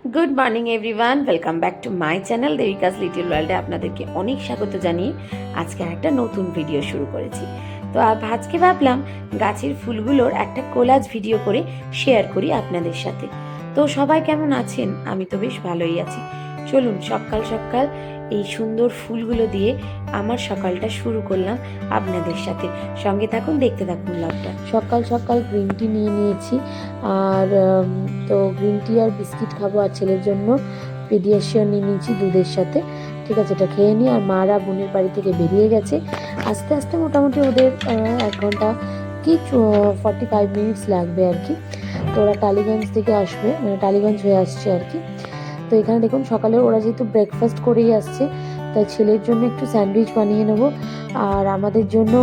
Good morning everyone, welcome back to my channel Debika's little ওয়ার্ল্ডে আপনাদেরকে অনেক স্বাগত জানিয়ে আজকে একটা নতুন ভিডিও শুরু করেছি। তো আজকে ভাবলাম গাছের ফুলগুলোর একটা কোলাজ ভিডিও করে শেয়ার করি আপনাদের সাথে। তো সবাই কেমন আছেন? আমি তো বেশ ভালোই আছি। চলুন সকাল সকাল এই সুন্দর ফুলগুলো দিয়ে আমার সকালটা শুরু করলাম আপনাদের সাথে। সঙ্গে থাকুন, দেখতে থাকুন ব্লগটা। সকাল সকাল গ্রিন টি নিয়ে নিয়েছি, আর তো গ্রিন টি আর বিস্কিট খাবো, আর ছেলের জন্য পেডিয়াশিয়ার নিয়ে নিয়েছি দুধের সাথে। ঠিক আছে, এটা খেয়ে নিই। আর মারা বোনের বাড়ি থেকে বেরিয়ে গেছে আস্তে আস্তে, মোটামুটি ওদের 1 ঘন্টা কি 45 মিনিটস লাগবে আর কি। তো ওরা টালিগঞ্জ থেকে আসবে, মানে টালিগঞ্জ হয়ে আসছে আর কি। তো এখানে দেখুন সকালে ওরা যেহেতু ব্রেকফাস্ট করেই আসছে, তাই ছেলের জন্য একটু স্যান্ডউইচ বানিয়ে নেবো। আর আমাদের জন্য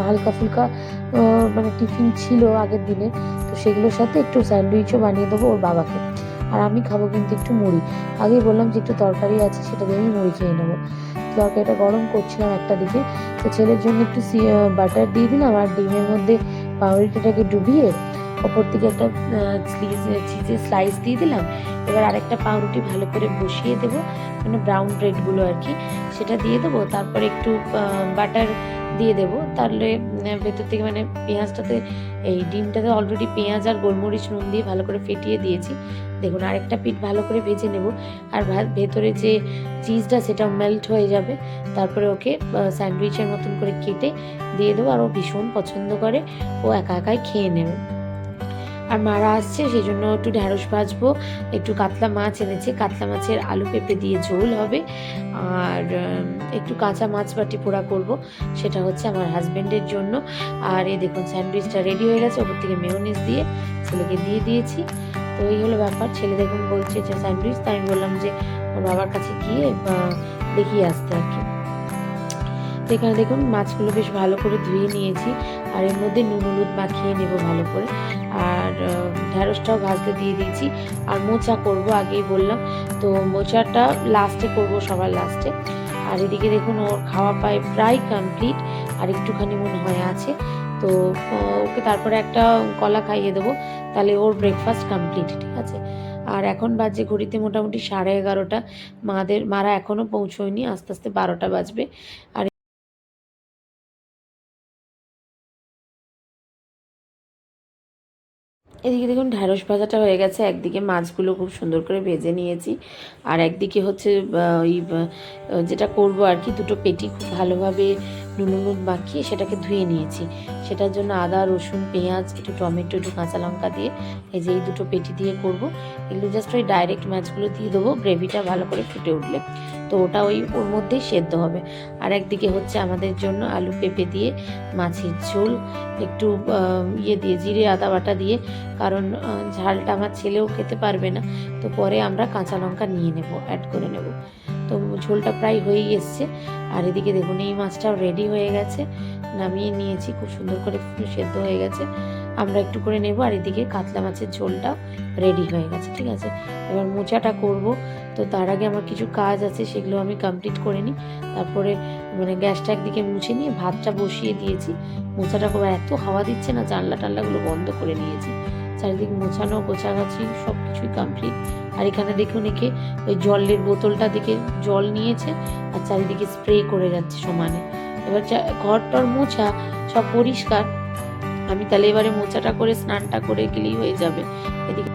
হালকা ফুলকা মানে টিফিন ছিল আগের দিনে, তো সেগুলোর সাথে একটু স্যান্ডউইচও বানিয়ে দেবো ওর বাবাকে। আর আমি খাবো কিন্তু একটু মুড়ি। আগে বললাম যে একটু তরকারি আছে, সেটা দিয়ে আমি মুড়ি খেয়ে নেবো। তরকারিটা গরম করছিলাম একটা দিকে, তো ছেলের জন্য একটু বাটার দিয়ে দিলাম, আর ডিমের মধ্যে পাউরুটিটাকে ডুবিয়ে ওপর থেকে একটা চিজের স্লাইস দিয়ে দিলাম। এবার আরেকটা পাউরুটি ভালো করে বসিয়ে দেবো, মানে ব্রাউন ব্রেডগুলো আর কি, সেটা দিয়ে দেবো। তারপরে একটু বাটার দিয়ে দেবো, তাহলে ভেতর থেকে মানে পেঁয়াজটাতে, এই ডিমটাতে অলরেডি পেঁয়াজ আর গোলমরিচ নুন দিয়ে ভালো করে ফেটিয়ে দিয়েছি। দেখুন আরেকটা পিঠ ভালো করে ভেজে নেব, আর ভেতরে যে চিজটা সেটাও মেল্ট হয়ে যাবে। তারপরে ওকে স্যান্ডউইচের মতন করে কেটে দিয়ে দেবো, আর ও ভীষণ পছন্দ করে, ও একা একাই খেয়ে নেবে। আর মারা আসছে সেই জন্য একটু ঢ্যাঁড়স ভাজবো, একটু কাতলা মাছ এনেছে, কাতলা মাছের আলু পেঁপে দিয়ে ঝোল হবে। আর একটু কাঁচা মাছ বাটি পোড়া করব, সেটা হচ্ছে আমার হাজব্যান্ডের জন্য। আর এই দেখুন স্যান্ডউইচটা রেডি হয়ে গেছে, ওপর থেকে মেয়োনিজ দিয়ে ছেলেকে দিয়ে দিয়েছি। তো এই হলো ব্যাপার। ছেলে দেখুন বলছে যে স্যান্ডউইচ, তাই আমি বললাম যে ওর বাবার কাছে গিয়ে দেখিয়ে আসতে আর কি। তো এখানে দেখুন মাছগুলো বেশ ভালো করে ধুয়ে নিয়েছি, আর এর মধ্যে নুন হলুদ মাখিয়ে নেব ভালো করে। আর ঢ্যাঁড়সটাও ভাজতে দিয়ে দিয়েছি। আর মোচা করব, আগেই বললাম, তো মোচাটা লাস্টে করব, সবার লাস্টে। আর এদিকে দেখুন ওর খাওয়া প্রায় কমপ্লিট, আর একটুখানি মনে হয় আছে। তো ওকে তারপরে একটা কলা খাইয়ে দেবো, তাহলে ওর ব্রেকফাস্ট কমপ্লিট। ঠিক আছে। আর এখন বাজে ঘড়িতে মোটামুটি 11:30। মারা এখনও পৌঁছয়নি, আস্তে আস্তে 12টা বাজবে। আর এদিকে দেখুন ঢ্যাঁড়স ভাজাটা হয়ে গেছে, একদিকে মাছগুলো খুব সুন্দর করে ভেজে নিয়েছি, আর একদিকে হচ্ছে ওই যেটা করব আর কি, দুটো পেটি খুব ভালোভাবে নুন হলুদ মাখিয়ে সেটাকে ধুয়ে নিয়েছি। সেটার জন্য আদা রসুন পেঁয়াজ একটু টমেটো একটু কাঁচা লঙ্কা দিয়ে এই যে এই দুটো পেটি দিয়ে করব। এগুলো জাস্ট ওই ডাইরেক্ট মাছগুলো দিয়ে দেবো, গ্রেভিটা ভালো করে ফুটে উঠলে তো ওটা ওর মধ্যেই সেদ্ধ হবে। আর একদিকে হচ্ছে আমাদের জন্য আলু পেঁপে দিয়ে মাছের ঝোল, একটু দিয়ে জিরে আদা বাটা দিয়ে, কারণ ঝালটা আমার ছেলেও খেতে পারবে না, তো পরে আমরা কাঁচা লঙ্কা নিয়ে নেব, অ্যাড করে নেব। তো ঝোলটা প্রায় হয়েই এসছে। আর এদিকে দেখুন এই মাছটাও রেডি হয়ে গেছে, নামিয়ে নিয়েছি, খুব সুন্দর করে সেদ্ধ হয়ে গেছে, আমরা একটু করে নেব। আর এদিকে কাতলা মাছের ঝোলটাও রেডি হয়ে গেছে। ঠিক আছে, এবার মোচাটা করব। তো তার আগে আমার কিছু কাজ আছে, সেগুলো আমি কমপ্লিট করে নিই। তারপরে মানে গ্যাসটা একদিকে মুছে নিয়ে ভাতটা বসিয়ে দিয়েছি। মোচাটা করে এত হাওয়া দিচ্ছে না, জানলা টানলাগুলো বন্ধ করে নিয়েছি। চারিদিক মোছানো গোছাগাছি সব কিছুই কমপ্লিট। আর এখানে দেখুন একে ওই জলের বোতলটা দিকে জল নিয়েছে, আর চারিদিকে স্প্রে করে যাচ্ছে সমানে। এবার ঘরটার মোছা সব পরিষ্কার, আমি তাহলে এবারে মোচাটা করে স্নানটা করে গেলেই হয়ে যাবে। এদিকে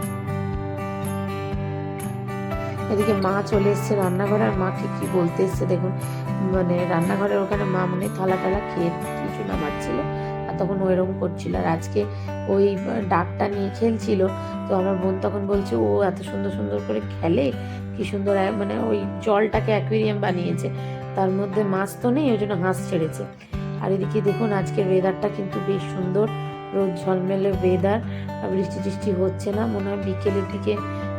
এদিকে মা চলে এসছে রান্নাঘরে, আর মাকে কি বলতে এসছে দেখুন, মানে রান্নাঘরের ওখানে মা মনে থালা টালা খেয়ে কিছু নামাচ্ছিল, আর তখন ওইরকম করছিল। আর আজকে ওই ডাকটা নিয়ে খেলছিল, তো আমার বোন তখন বলছে ও এত সুন্দর সুন্দর করে খেলে, কি সুন্দর, মানে ওই জলটাকে অ্যাকুয়ারিয়াম বানিয়েছে, তার মধ্যে মাছ তো নেই, ওই জন্য হাঁস ছেড়েছে। আর এদিকে দেখুন আজকের ওয়েদারটা কিন্তু বেশ সুন্দর, রোদ ঝলমেলে ওয়েদার, বৃষ্টি টিষ্টি হচ্ছে না, মনে হয় বিকেলের দিকে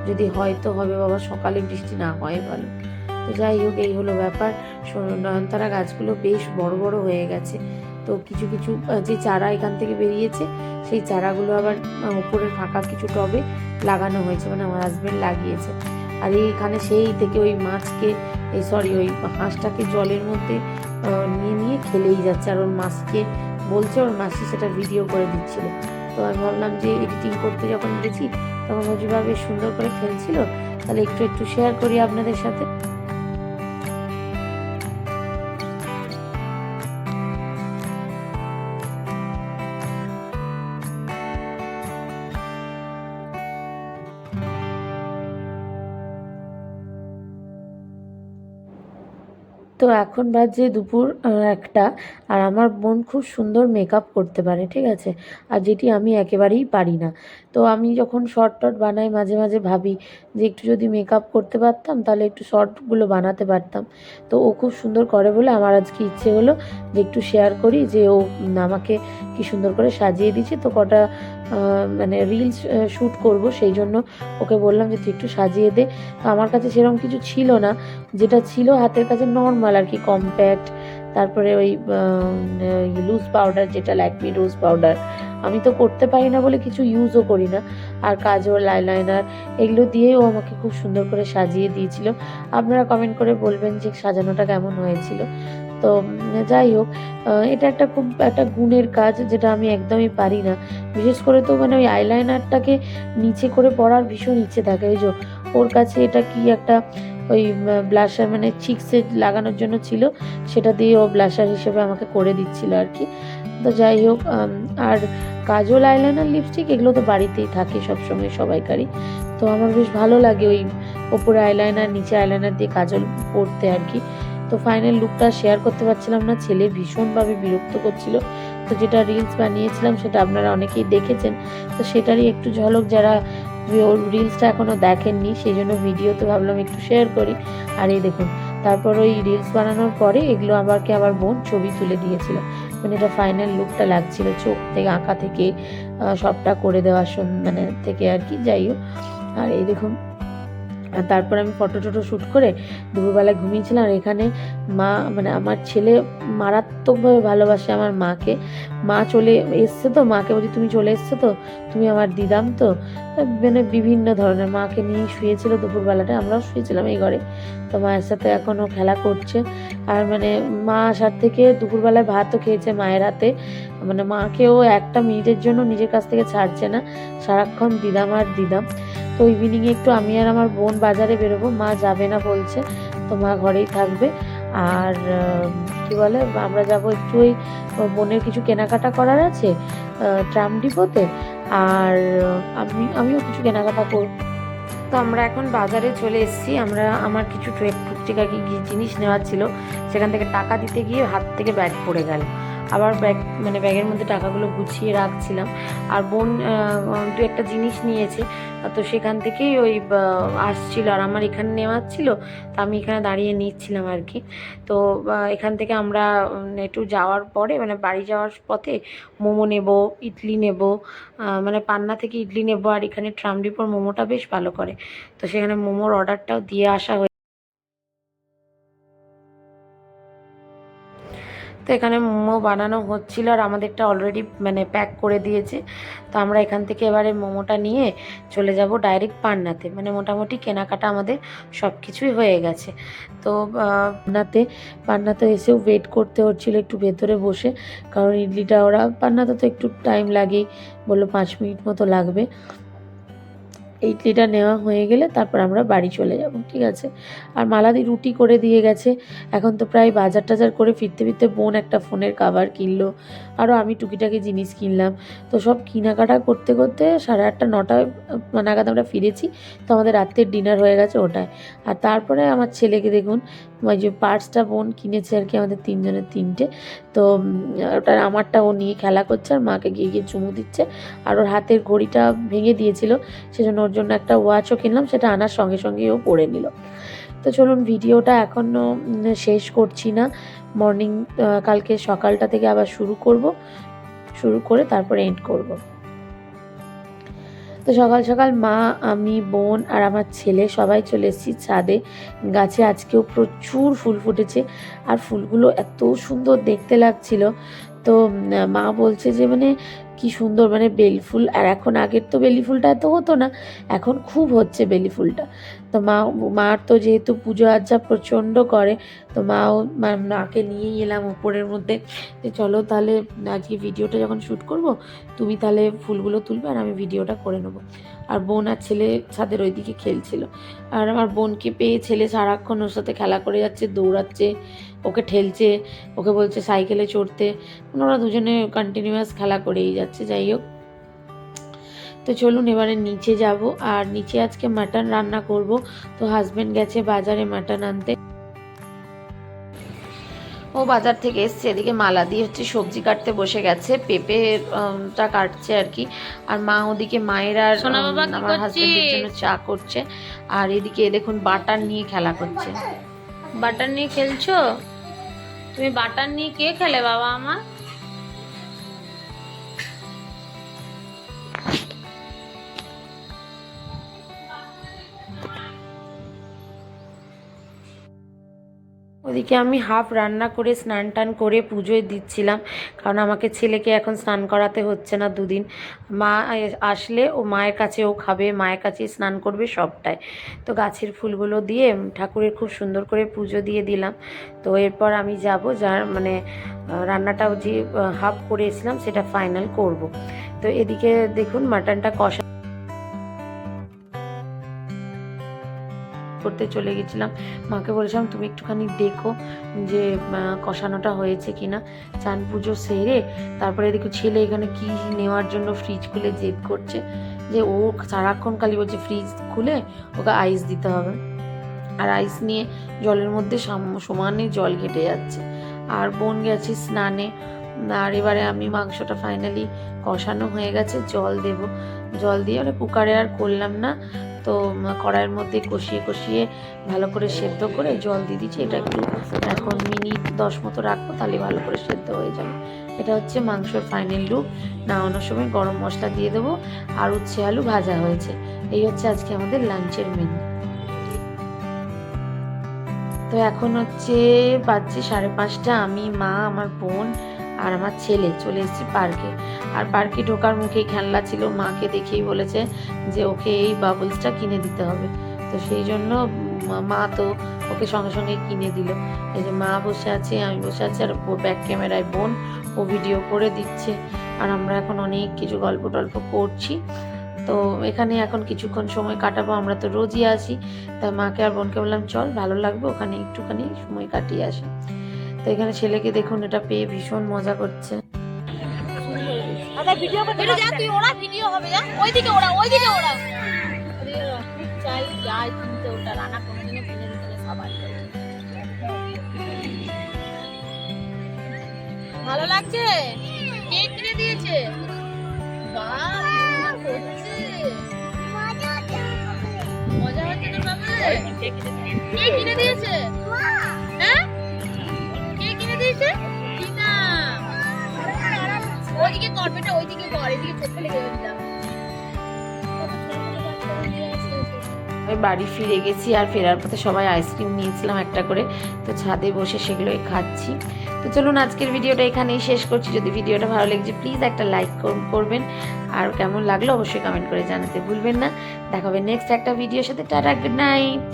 যদি হয়তো হবে বাবা, সকালে বৃষ্টি না হয় ভালো। তো যাই হোক, এই হলো ব্যাপার। নয়নতারা গাছগুলো বেশ বড় বড় হয়ে গেছে, তো কিছু কিছু যে চারা এখান থেকে বেরিয়েছে, সেই চারাগুলো আবার উপরের ফাঁকা কিছু টবে লাগানো হয়েছে, মানে আমার হাজবেন্ড লাগিয়েছে। আর এইখানে সেই থেকে ওই মাছকে, ওই হাঁসটাকে জলের মধ্যে নিয়ে নিয়ে খেলেই যাচ্ছে, আর ওর মাছকে বলছে, ওর মাসি সেটা ভিডিও করে দিচ্ছিল। তো আমি ভাবলাম যে এডিটিং করতে যখন গেছি তখন যেভাবে সুন্দর করে খেলছিল, তাহলে একটু একটু শেয়ার করি আপনাদের সাথে। তো এখন বাজে দুপুর ১টা। আর আমার বোন খুব সুন্দর মেকআপ করতে পারে, ঠিক আছে? আর যেটি আমি একেবারেই পারি না। তো আমি যখন শর্ট টর্ট বানাই মাঝে মাঝে ভাবি যে একটু যদি মেকআপ করতে পারতাম তাহলে একটু শর্টগুলো বানাতে পারতাম। তো ও খুব সুন্দর করে বলে আমার আজকে ইচ্ছে হলো যে একটু শেয়ার করি যে ও আমাকে কি সুন্দর করে সাজিয়ে দিয়েছে। তো কটা মানে রিলস শ্যুট করব, সেই জন্য ওকে বললাম যে তুই একটু সাজিয়ে দে। তো আমার কাছে সেরকম কিছু ছিল না, যেটা ছিল হাতের কাছে নর্মাল আর কি, কম্প্যাক্ট, তারপরে ওই লুজ পাউডার, যেটা ল্যাকমি রোজ পাউডার। আমি তো করতে পারি না বলে কিছু ইউজও করি না। আর কাজল, আইলাইনার, এগুলো দিয়েও আমাকে খুব সুন্দর করে সাজিয়ে দিয়েছিল। আপনারা কমেন্ট করে বলবেন যে সাজানোটা কেমন হয়েছিল। তো যাই হোক, এটা একটা খুব একটা গুণের কাজ, যেটা আমি একদমই পারি না। বিশেষ করে তো মানে ওই আইলাইনারটাকে নিচে করে পরার ভীষণ ইচ্ছে থাকে। ওই যে ওর কাছে এটা কি একটা ওই ব্লাশার মানে চিক্সে লাগানোর জন্য ছিল, সেটা দিয়ে ও ব্লাশার হিসেবে আমাকে করে দিচ্ছিল আর কি। তো যাই হোক, আর কাজল, আইলাইনার, লিপস্টিক এগুলো তো বাড়িতেই থাকে সবসময় সবাইকারই। তো আমার বেশ ভালো লাগে ওই ওপরে আইলাইনার নিচে আইলাইনার দিয়ে কাজল পরতে আর কি। তো ফাইনাল লুকটা শেয়ার করতে পারছিলাম না, ছেলে ভীষণভাবে বিরক্ত করছিল। তো যেটা রিলস বানিয়েছিলাম সেটা আপনারা অনেকেই দেখেছেন। তো সেটারই একটু ঝলক, যারা ওর রিলসটা এখনও দেখেননি সেই জন্য ভিডিওতে ভাবলাম একটু শেয়ার করি। আর এই দেখুন, তারপর ওই রিলস বানানোর পরে এগুলো আমাকে আবার বোন ছবি তুলে দিয়েছিল। মানে এটা ফাইনাল লুকটা লাগছিল, চোখ থেকে আঁকা থেকে সবটা করে দেওয়ার মানে থেকে আর কি। যাই হোক, আর এই দেখুন, আর তারপর আমি ফটো টটো শ্যুট করে দুপুরবেলায় ঘুমিয়েছিলাম। আর এখানে মা মানে আমার ছেলে মারাত্মকভাবে ভালোবাসে আমার মাকে। মা চলে এসছে, তো মাকে বলছি তুমি চলে এসছো তো, তুমি আমার দিদাম তো। মানে বিভিন্ন ধরনের মাকে নিয়ে শুয়েছিল দুপুরবেলাটা, আমরাও শুয়েছিলাম এই ঘরে। তো মায়ের সাথে এখনও খেলা করছে। আর মানে মা আসার থেকে দুপুরবেলায় ভাতও খেয়েছে মায়ের হাতে। মানে মাকেও একটা মিনিটের জন্য নিজের কাছ থেকে ছাড়ছে না, সারাক্ষণ দিদাম আর দিদাম। তো ইভিনিংয়ে একটু আমি আর আমার বোন বাজারে বেরোবো, মা যাবে না বলছে, তো মা ঘরেই থাকবে। আর কি বলে, আমরা যাবো একটু ওই বোনের কিছু কেনাকাটা করার আছে ট্রাম ডিপোতে। আর আমিও কিছু কেনাকাটা করব। তো আমরা এখন বাজারে চলে এসেছি। আমার কিছু টুকটাক আর কি জিনিস নেওয়ার ছিল, সেখান থেকে টাকা দিতে গিয়ে হাত থেকে ব্যাগ পড়ে গেল। আবার ব্যাগের মধ্যে টাকাগুলো গুছিয়ে রাখছিলাম। আর বোন দু একটা জিনিস নিয়েছে, তো সেখান থেকেই ওই আসছিল, আর আমার এখানে নেওয়ার ছিল, তো আমি এখানে দাঁড়িয়ে নিচ্ছিলাম আর কি। তো এখান থেকে আমরা একটু যাওয়ার পরে মানে বাড়ি যাওয়ার পথে মোমো নেব, ইডলি নেব, মানে পান্না থেকে ইডলি নেব। আর এখানে ট্রাম ডিপোর মোমোটা বেশ ভালো করে, তো সেখানে মোমোর অর্ডারটাও দিয়ে আসা হয়েছে। তো এখানে মোমো বানানো হচ্ছিল, আর আমাদেরটা অলরেডি মানে প্যাক করে দিয়েছে। তো আমরা এখান থেকে এবারে মোমোটা নিয়ে চলে যাব ডাইরেক্ট পান্নাতে। মানে মোটামুটি কেনাকাটা আমাদের সব কিছুই হয়ে গেছে। তো পান্নাতে এসেও ওয়েট করতে হচ্ছিলো একটু ভেতরে বসে, কারণ ইডলিটা ওরা পান্নাতে তো একটু টাইম লাগেই, বললো 5 মিনিট মতো লাগবে। ইডলিটা নেওয়া হয়ে গেলে তারপর আমরা বাড়ি চলে যাব, ঠিক আছে। আর মালাদি রুটি করে দিয়ে গেছে। এখন তো প্রায় বাজার টাজার করে ফিরতে ফিরতে বোন একটা ফোনের কভার কিনলো, আরও আমি টুকিটাকি জিনিস কিনলাম। তো সব কেনাকাটা করতে করতে 8:30 9টা নাগাদ আমরা ফিরেছি। তো আমাদের রাত্রের ডিনার হয়ে গেছে ওটায়। আর তারপরে আমার ছেলেকে দেখুন, ওই যে পার্সটা বোন কিনেছে আর কি, আমাদের 3 জনের 3টে। তো ওটা আমারটা ও নিয়ে খেলা করছে, আর মাকে গিয়ে গিয়ে চুমু দিচ্ছে। আর ওর হাতের ঘড়িটা ভেঙে দিয়েছিল, সেজন্য ওর জন্য একটা ওয়াচও কিনলাম, সেটা আনার সঙ্গে সঙ্গেই ও পরে নিল। তো চলুন, ভিডিওটা এখনও শেষ করছি না। মর্নিং কালকে সকালটা থেকে আবার শুরু করে তারপরে এন্ড করব। তো সকাল সকাল মা, আমি, বোন আর আমার ছেলে সবাই চলে এসেছি ছাদে। গাছে আজকেও প্রচুর ফুল ফুটেছে, আর ফুলগুলো এত সুন্দর দেখতে লাগছিল। তো মা বলছে যে মানে কি সুন্দর, মানে বেলি ফুল। আর এখন আগের তো বেলি ফুলটা এত হতো না, এখন খুব হচ্ছে বেলি ফুলটা। তো মার তো যেহেতু পুজো আর্চা প্রচণ্ড করে, তো মাকে নিয়েই এলাম উপরের মধ্যে, যে চলো তাহলে আজকে ভিডিওটা যখন শ্যুট করব তুমি তাহলে ফুলগুলো তুলবে আর আমি ভিডিওটা করে নেবো। আর বোন আর ছেলে ছাদের ওইদিকে খেলছিল। আর আমার বোনকে পেয়ে ছেলে সারাক্ষণ ওর সাথে খেলা করে যাচ্ছে, দৌড়াচ্ছে, ওকে ঠেলছে, ওকে বলছে সাইকেলে চড়তে। ওরা দুজনে কন্টিনিউয়াস খেলা করেই যাচ্ছে। যাই হোক, তো চলুন এবারে নিচে যাব। আর নিচে আজকে মাটন রান্না করব। তো হাজব্যান্ড গেছে বাজারে মাটন আনতে। ও বাজার থেকে এসছে, এদিকে মালা দিয়ে হচ্ছে সবজি কাটতে বসে গেছে, পেঁপেটা কাটছে আর কি। আর মা ওদিকে মায়ের আর আমার হাজব্যান্ডের জন্য চা করছে। আর এদিকে দেখুন বাটার নিয়ে খেলা করছে। বাটার নিয়ে খেলছো? তুমি বাটার নিয়ে কে খেলে বাবা আমার? ওদিকে আমি হাফ রান্না করে স্নান টান করে পুজোয় দিচ্ছিলাম, কারণ আমাকে ছেলেকে এখন স্নান করাতে হচ্ছে না দুদিন। মা আসলে ও মায়ের কাছে ও খাবে, মায়ের কাছে স্নান করবে সবটাই। তো গাছের ফুলগুলো দিয়ে ঠাকুরের খুব সুন্দর করে পুজো দিয়ে দিলাম। তো এরপর আমি যাব, যার মানে রান্নাটাও যে হাফ করে এসেছিলাম সেটা ফাইনাল করব। তো এদিকে দেখুন মাটনটা কষা করতে চলে গেছিলাম। মাকে বলেছিলাম তুমি একটুখানি দেখো যে কষানোটা হয়েছে কিনা। চান পুজো সেরে তারপরে দেখো ছেলে এখানে কি নেওয়ার জন্য ফ্রিজ খুলে জেদ করছে, যে ও সারাক্ষণ খালি বলছে ফ্রিজ খুলে ওকে আইস দিতে হবে। আর আইস নিয়ে জলের মধ্যে সমানে জল ঘেটে যাচ্ছে। আর বোন গেছে স্নানে। আর এবারে আমি মাংসটা ফাইনালি কষানো হয়ে গেছে, জল দেব। জল দিয়ে ওরা কুকারে আর করলাম না, তো কড়াইয়ের মধ্যে কষিয়ে কষিয়ে ভালো করে সেদ্ধ করে জল দিয়ে দিচ্ছি। এটা একটু এখন মিনিট 10 মতো রাখবো, তাহলে ভালো করে সেদ্ধ হয়ে যাবে। এটা হচ্ছে মাংসর ফাইনাল লুক। নামানোর সময় গরম মশলা দিয়ে দেবো। আর উচ্ছে আলু ভাজা হয়েছে। এই হচ্ছে আজকে আমাদের লাঞ্চের মেনু। তো এখন হচ্ছে বাজছে 5:30। আমি, মা, আমার বোন আর আমার ছেলে চলে এসেছি পার্কে। আর পার্কে ঢোকার মুখেই খেলনা ছিল, মাকে দেখেই বলেছে যে ওকে এই বাবলসটা কিনে দিতে হবে। তো সেই জন্য মা তো ওকে সঙ্গে সঙ্গে কিনে দিল। এই যে মা বসে আছে, আমি বসে আছি, আর ব্যাক ক্যামেরায় বোন ও ভিডিও করে দিচ্ছে। আর আমরা এখন অনেক কিছু গল্প টল্প করছি। তো এখানে এখন কিছুক্ষণ সময় কাটাবো, আমরা তো রোজই আসি। তাই মাকে আর বোনকে বললাম চল, ভালো লাগবে ওখানে একটুখানি সময় কাটিয়ে আসি। তো এখানে ছেলেকে দেখুন, এটা পেয়ে ভীষণ মজা করছে। ভালো লাগছে? কে কিনে দিয়েছে? মজা হচ্ছে তোর বাবা? কে কিনে দিয়েছে? হ্যাঁ, কে কিনে দিয়েছে? কি না, ওইদিকে করবেটা, ওইদিকে কর, এদিকে চোখে লেগে দিলাম। আমি বাড়ি ফিরে গেছি, আর ফেরার পথে সবাই আইসক্রিম নিয়েছিলাম একটা করে। তো ছাদে বসে সেগুলোই খাচ্ছি। তো চলুন আজকের ভিডিওটা এখানেই শেষ করছি। যদি ভিডিওটা ভালো লেগেছে প্লিজ একটা লাইক করবেন, আর কেমন লাগলো অবশ্যই কমেন্ট করে জানাতে ভুলবেন না। দেখা হবে নেক্সট একটা ভিডিওর সাথে। Tata, good night.